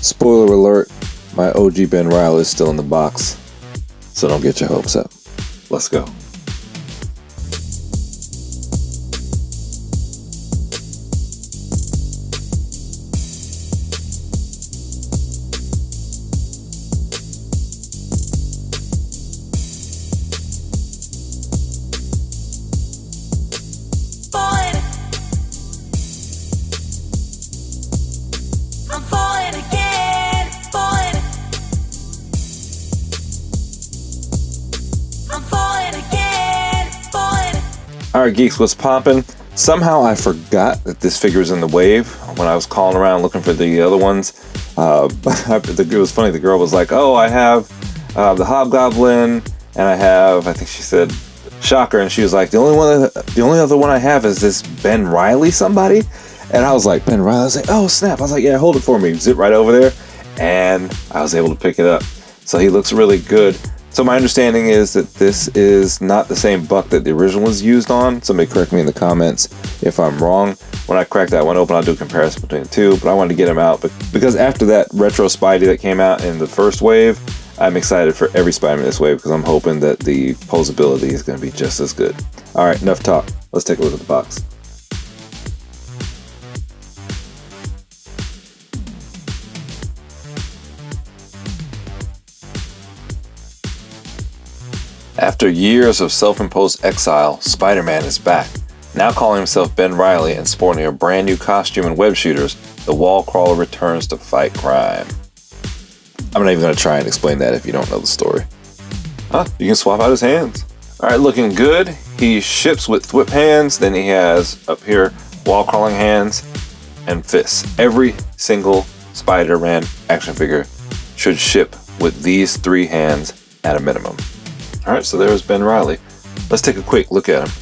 Spoiler alert, my OG Ben Reilly is still in the box, so don't get your hopes up. Let's go. Alright geeks, what's poppin'? Somehow I forgot that this figure was in the wave when I was calling around looking for the other ones. It was funny, the girl was like, oh, I have the Hobgoblin, and I have, I think she said, Shocker, and she was like, the only other one I have is this Ben Reilly somebody? And I was like, Ben Reilly? I was like, oh snap. I was like, yeah, hold it for me. Zip right over there, and I was able to pick it up. So he looks really good. So my understanding is that this is not the same buck that the original was used on. Somebody correct me in the comments if I'm wrong. When I crack that one open, I'll do a comparison between the two, but I wanted to get him out. But because after that retro Spidey that came out in the first wave, I'm excited for every Spider-Man this wave because I'm hoping that the posability is going to be just as good. All right, enough talk. Let's take a look at the box. After years of self-imposed exile, Spider-Man is back. Now calling himself Ben Reilly and sporting a brand new costume and web shooters, the wall crawler returns to fight crime. I'm not even going to try and explain that if you don't know the story. You can swap out his hands. Alright, looking good. He ships with whip hands, then he has up here wall crawling hands and fists. Every single Spider-Man action figure should ship with these three hands at a minimum. Alright, so there's Ben Reilly. Let's take a quick look at him.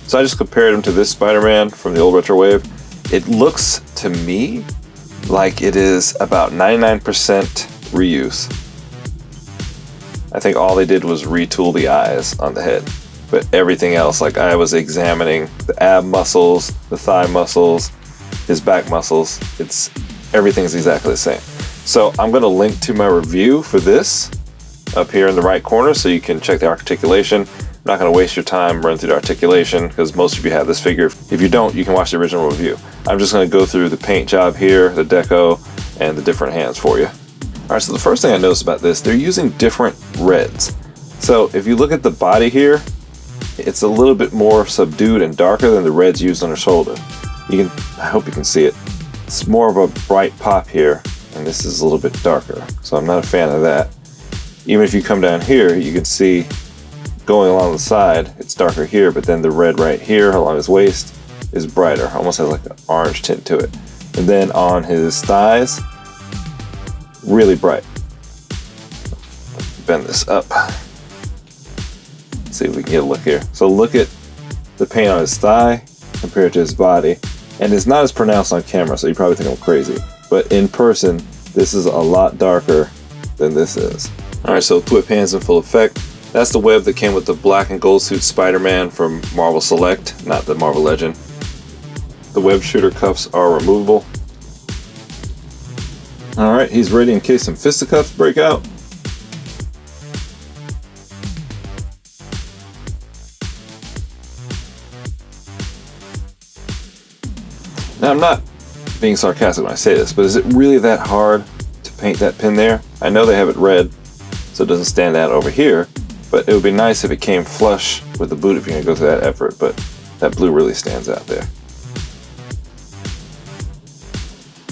So I just compared him to this Spider-Man from the old retro wave. It looks to me like it is about 99% reuse. I think all they did was retool the eyes on the head. But everything else, like I was examining the ab muscles, the thigh muscles, his back muscles, everything's exactly the same. So I'm going to link to my review for this up here in the right corner so you can check the articulation. I'm not going to waste your time running through the articulation because most of you have this figure. If you don't, you can watch the original review. I'm just going to go through the paint job here, the deco, and the different hands for you. Alright, so the first thing I noticed about this, they're using different reds. So if you look at the body here, it's a little bit more subdued and darker than the reds used on her shoulder. I hope you can see it. It's more of a bright pop here, and this is a little bit darker. So I'm not a fan of that. Even if you come down here, you can see going along the side, it's darker here, but then the red right here along his waist is brighter. Almost has like an orange tint to it. And then on his thighs, really bright. Bend this up. See if we can get a look here. So look at the paint on his thigh compared to his body, and it's not as pronounced on camera, so you probably think I'm crazy, but in person this is a lot darker than this is. Alright, so whip hands in full effect. That's the web that came with the black and gold suit Spider-Man from Marvel Select, not the Marvel Legend. The web shooter cuffs are removable. Alright, he's ready in case some fisticuffs break out. Now, I'm not being sarcastic when I say this, but is it really that hard to paint that pin there? I know they have it red, so it doesn't stand out over here, but it would be nice if it came flush with the boot if you're going to go through that effort, but that blue really stands out there.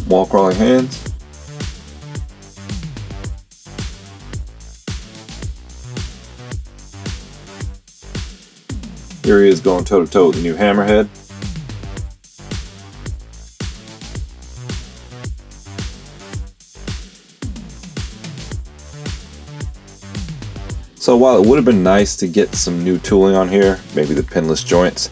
Wall crawling hands. Here he is going toe to toe with the new Hammerhead. So while it would have been nice to get some new tooling on here, maybe the pinless joints,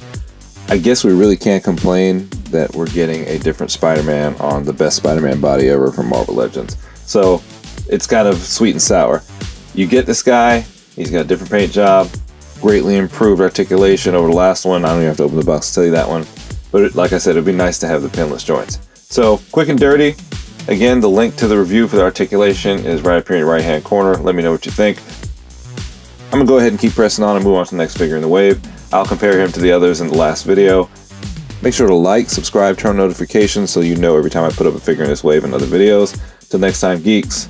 I guess we really can't complain that we're getting a different Spider-Man on the best Spider-Man body ever from Marvel Legends. So it's kind of sweet and sour. You get this guy, He's got a different paint job, greatly improved articulation over the last one. I don't even have to open the box to tell you that one. But like I said, it'd be nice to have the pinless joints. So quick and dirty. Again, the link to the review for the articulation is right up here in your right hand corner. Let me know what you think. I'm gonna go ahead and keep pressing on and move on to the next figure in the wave. I'll compare him to the others in the last video. Make sure to like, subscribe, turn on notifications so you know every time I put up a figure in this wave and other videos. Till next time, geeks,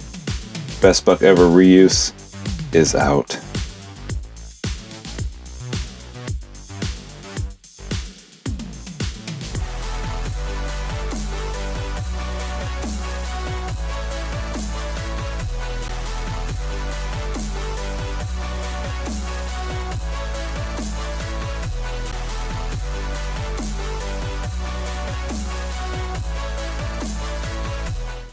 best buck ever reuse is out.